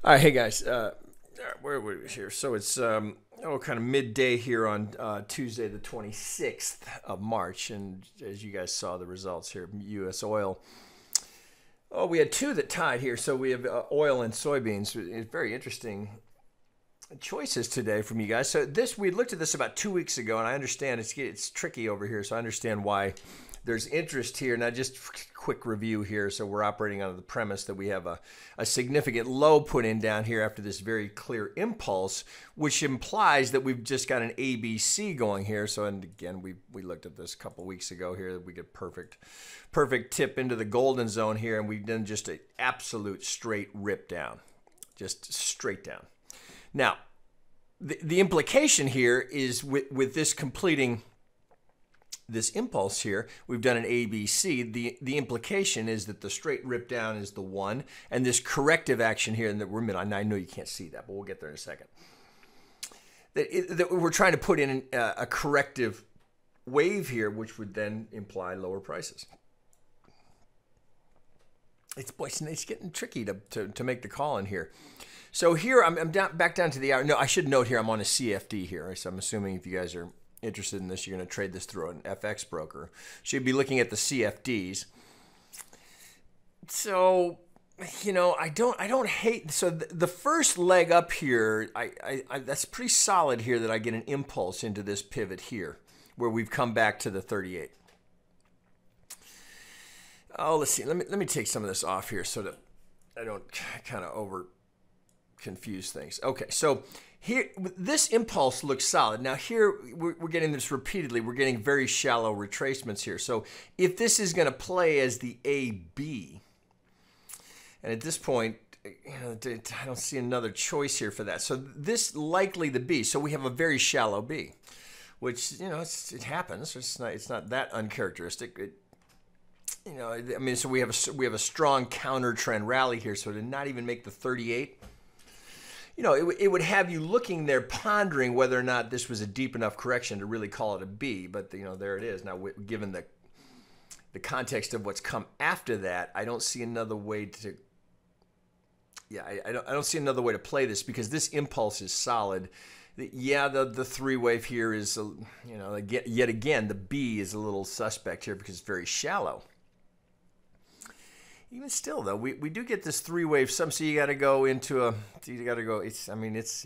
All right, hey guys, where were we here? So it's kind of midday here on Tuesday, the 26th of March, and as you guys saw the results here, U.S. oil. Oh, we had two that tied here. So we have oil and soybeans. It's very interesting choices today from you guys. So this, we looked at this about 2 weeks ago, and I understand it's tricky over here, so I understand why there's interest here. Now, just quick review here. So we're operating under the premise that we have a significant low put in down here after this very clear impulse, which implies that we've just got an ABC going here. So, and again, we looked at this a couple weeks ago here. We get perfect tip into the golden zone here, and we've done just an absolute straight rip down, just straight down. Now, the implication here is with this completing this impulse here, we've done an ABC. The implication is that the straight rip down is the one, and this corrective action here, and that I know you can't see that, but we'll get there in a second. That we're trying to put in a corrective wave here, which would then imply lower prices. It's getting tricky to make the call in here. So here I'm back down to the hour. No, I should note here I'm on a CFD here, so I'm assuming if you guys are interested in this, you're going to trade this through an FX broker. So you'd be looking at the CFDs. So, you know, I don't hate. So the first leg up here, I that's pretty solid here that I get an impulse into this pivot here, where we've come back to the 38. Oh, let's see. Let me take some of this off here so that I don't kind of over confuse things. Okay, so here, this impulse looks solid. Now here, we're getting this repeatedly. We're getting very shallow retracements here. So if this is going to play as the AB, and at this point, you know, I don't see another choice here for that. So this likely the B. So we have a very shallow B, which, you know, it happens. It's not that uncharacteristic. You know, I mean, so we have a strong counter trend rally here. So to not even make the 38. You know, it would have you looking there pondering whether or not this was a deep enough correction to really call it a B. But, you know, there it is. Now, given the context of what's come after that, I don't see another way to, I don't see another way to play this because this impulse is solid. Yeah, the three wave here is, you know, yet again, the B is a little suspect here because it's very shallow. Even still, though, we do get this three-wave sum, so you got to go into it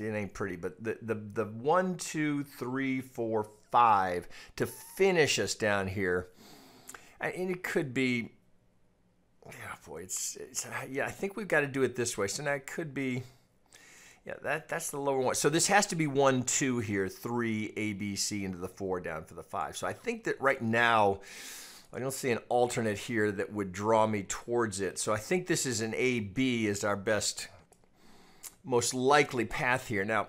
ain't pretty, but the 1, 2, 3, 4, 5 to finish us down here, and it could be, yeah, boy, I think we've got to do it this way. So now it could be, yeah, that's the lower one. So this has to be 1, 2 here, 3, A, B, C into the 4 down for the 5. So I think that right now, I don't see an alternate here that would draw me towards it. So I think this is an AB is our best, most likely path here. Now,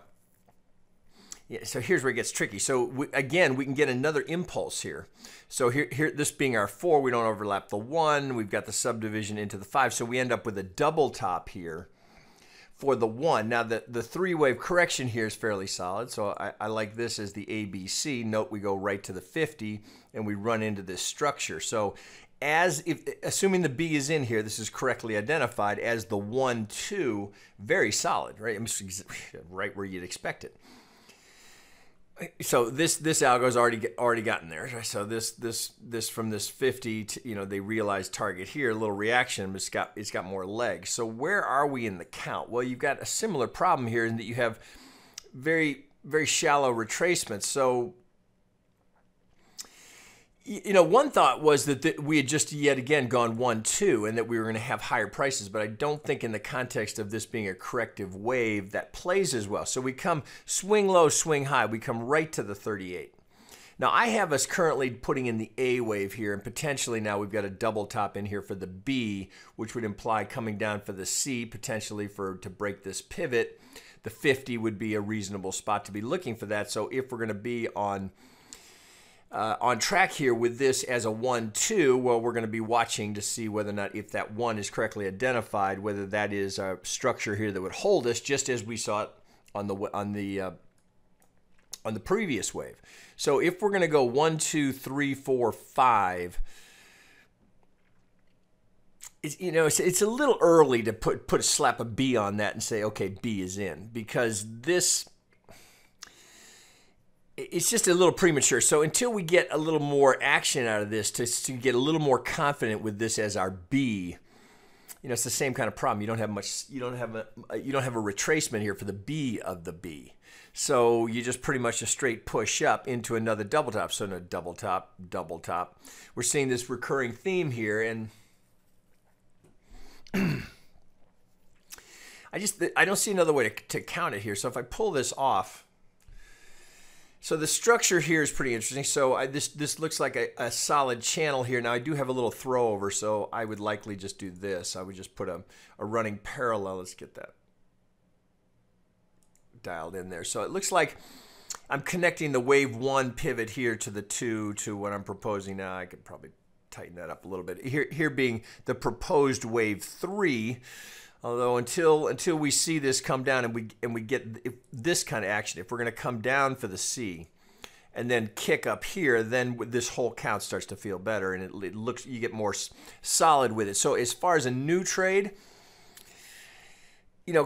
yeah, so here's where it gets tricky. So again, we can get another impulse here. So here, this being our 4, we don't overlap the 1. We've got the subdivision into the 5. So we end up with a double top here for the 1. Now, the three-wave correction here is fairly solid, so I like this as the ABC. Note we go right to the 50, and we run into this structure. So assuming the B is in here, this is correctly identified as the 1, 2, very solid, right? Right where you'd expect it. So this algo's already gotten there. So this from this 50 to, you know, they realized target here, a little reaction, but it's got more legs. So where are we in the count? Well, you've got a similar problem here in that you have very, very shallow retracements. So, you know, one thought was that we had just yet again gone 1, 2 and that we were going to have higher prices, but I don't think in the context of this being a corrective wave that plays as well. So we come swing low, swing high. We come right to the 38. Now I have us currently putting in the A wave here, and potentially now we've got a double top in here for the B, which would imply coming down for the C, potentially to break this pivot. The 50 would be a reasonable spot to be looking for that. So if we're going to be on track here with this as a 1, 2, well, we're going to be watching to see whether or not, if that 1 is correctly identified, whether that is a structure here that would hold us, just as we saw it on the previous wave. So if we're going to go 1, 2, 3, 4, 5, it's a little early to slap a B on that and say, okay, B is in, because it's just a little premature. So until we get a little more action out of this, to get a little more confident with this as our B, it's the same kind of problem. You don't have a retracement here for the B of the B. So you just pretty much a straight push up into another double top. So a double top, double top. We're seeing this recurring theme here, and I don't see another way to count it here. So if I pull this off, so the structure here is pretty interesting. So this looks like a solid channel here. Now I do have a little throw over, so I would likely just do this. I would just put a running parallel. Let's get that dialed in there. So it looks like I'm connecting the wave 1 pivot here to the 2 to what I'm proposing now. I could probably tighten that up a little bit. Here being the proposed wave 3. Although until we see this come down and we get this kind of action, if we're going to come down for the C and then kick up here, then this whole count starts to feel better, and it looks, you get more solid with it. So as far as a new trade,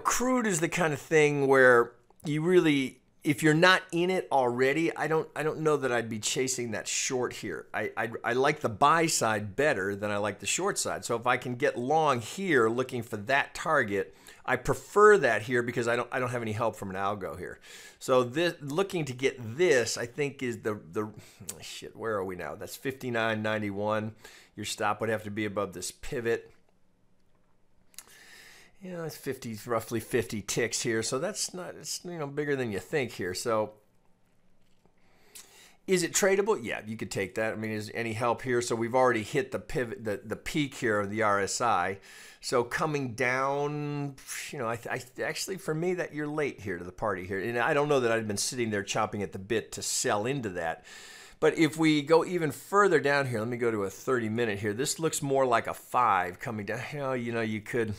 crude is the kind of thing where you really, if you're not in it already, I don't know that I'd be chasing that short here. I like the buy side better than I like the short side. So if I can get long here looking for that target, I prefer that here because I don't have any help from an algo here. So this, looking to get this, I think is the shit, where are we now? That's 59.91. Your stop would have to be above this pivot. It's roughly 50 ticks here, so that's not, it's bigger than you think here. So is it tradable? Yeah, you could take that. I mean, is any help here? So we've already hit the pivot, the peak here of the RSI. So coming down, I actually, for me, that you're late here to the party here, and I don't know that I've been sitting there chomping at the bit to sell into that. But if we go even further down here, let me go to a 30-minute here. This looks more like a 5 coming down. You could.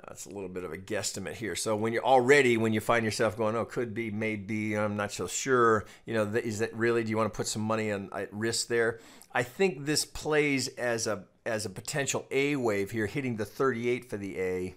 That's a little bit of a guesstimate here. So when you find yourself going, oh, could be, maybe, I'm not so sure, is that really, do you want to put some money at risk there? I think this plays as a potential A wave here, hitting the 38 for the A.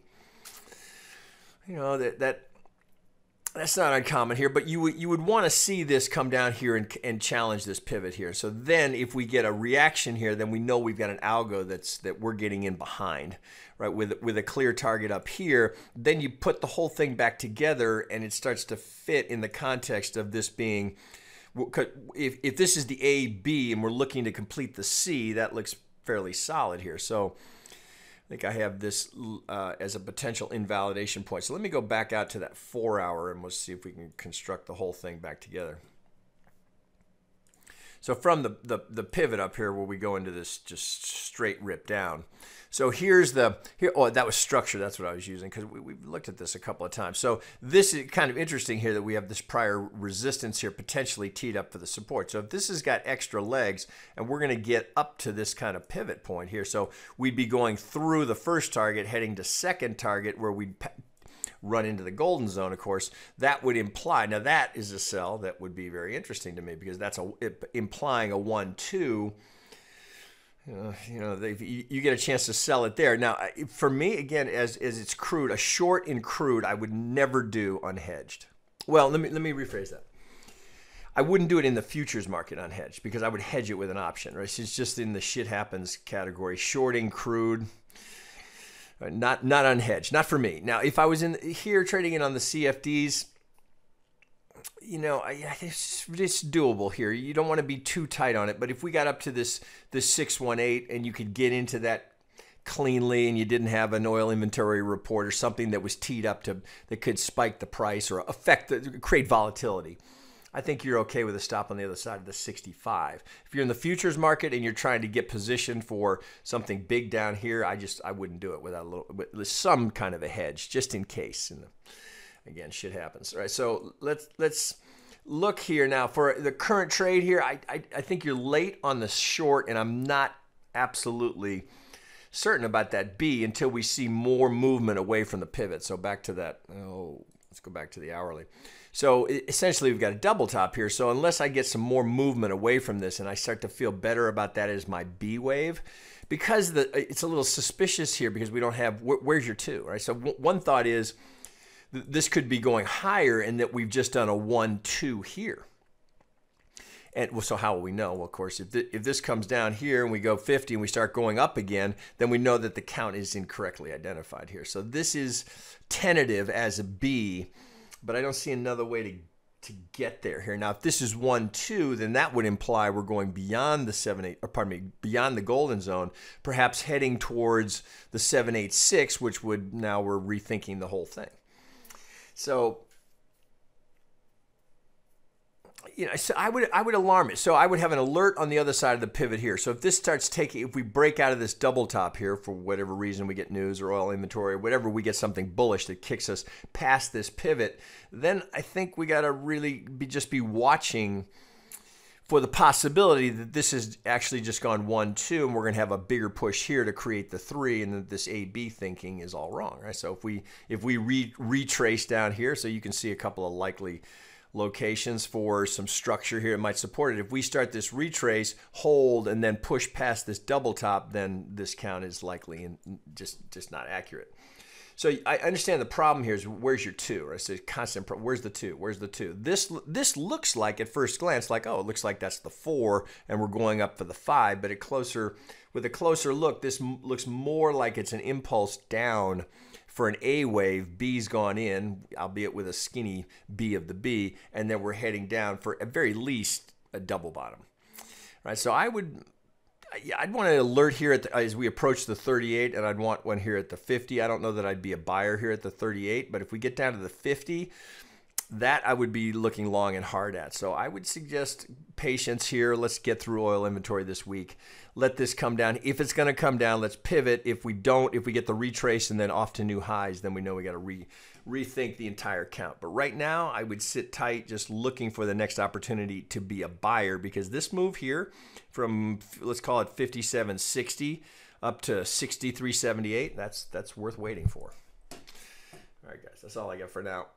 That's not uncommon here, but you would want to see this come down here and challenge this pivot here. So then if we get a reaction here, then we know we've got an algo that we're getting in behind, right? With a clear target up here, then you put the whole thing back together and it starts to fit in the context of this being, if this is the A, B, and we're looking to complete the C, that looks fairly solid here. So I think I have this as a potential invalidation point. So let me go back out to that 4-hour and we'll see if we can construct the whole thing back together. So from the pivot up here where we go into this just straight rip down. So here, oh, that was structure. That's what I was using because we've looked at this a couple of times. So this is kind of interesting here that we have this prior resistance here potentially teed up for the support. So if this has got extra legs and we're going to get up to this kind of pivot point here. So we'd be going through the first target, heading to second target where we'd run into the golden zone, of course. That would imply, now that is a sell that would be very interesting to me because that's implying a 1-2. You get a chance to sell it there. Now, for me, again, as it's crude, a short in crude, I would never do unhedged. Well, let me rephrase that. I wouldn't do it in the futures market unhedged because I would hedge it with an option, right? So it's just in the shit happens category. Shorting crude, not unhedged, not for me. Now, if I was in here trading it on the CFDs, it's doable here. You don't want to be too tight on it, but if we got up to this 618 and you could get into that cleanly and you didn't have an oil inventory report or something that was teed up that could spike the price or create volatility, I think you're okay with a stop on the other side of the 65. If you're in the futures market and you're trying to get positioned for something big down here, I wouldn't do it with some kind of a hedge just in case. Again, shit happens. All right, so let's look here now for the current trade here. I think you're late on the short, and I'm not absolutely certain about that B until we see more movement away from the pivot. So back to that Let's go back to the hourly. So essentially we've got a double top here. So unless I get some more movement away from this and I start to feel better about that as my B wave, because it's a little suspicious here because we don't have, where's your 2, right? So one thought is this could be going higher and that we've just done a 1-2 here. And so how will we know? Well, of course, if this comes down here and we go 50 and we start going up again, then we know that the count is incorrectly identified here. So this is tentative as a B, but I don't see another way to get there here. Now, if this is 1-2, then that would imply we're going beyond the 7-8, or pardon me, beyond the golden zone, perhaps heading towards the 7-8-6, which would, now we're rethinking the whole thing. So, you know, so I would alarm it. So I would have an alert on the other side of the pivot here. So if this starts taking, if we break out of this double top here for whatever reason, we get news or oil inventory or whatever, we get something bullish that kicks us past this pivot, then I think we got to really just be watching for the possibility that this has actually just gone 1-2 and we're going to have a bigger push here to create the 3, and that this A-B thinking is all wrong, right? So if we retrace down here, so you can see a couple of likely locations for some structure here, it might support it. If we start this retrace, hold, and then push past this double top, then this count is likely and just not accurate. So I understand the problem here is where's your 2, right? So constant, where's the 2? Where's the 2? This looks like at first glance like, oh, it looks like that's the 4 and we're going up for the 5, but with a closer look, this looks more like it's an impulse down for an A wave. B's gone in, albeit with a skinny B of the B, and then we're heading down for at very least a double bottom, right? So I'd want an alert here as we approach the 38, and I'd want one here at the 50. I don't know that I'd be a buyer here at the 38, but if we get down to the 50, that I would be looking long and hard at. So I would suggest patience here. Let's get through oil inventory this week. Let this come down. If it's going to come down, let's pivot. If we don't, if we get the retrace and then off to new highs, then we know we got to rethink the entire count. But right now, I would sit tight, just looking for the next opportunity to be a buyer, because this move here from, let's call it 57.60 up to 63.78, that's worth waiting for. All right, guys, that's all I got for now.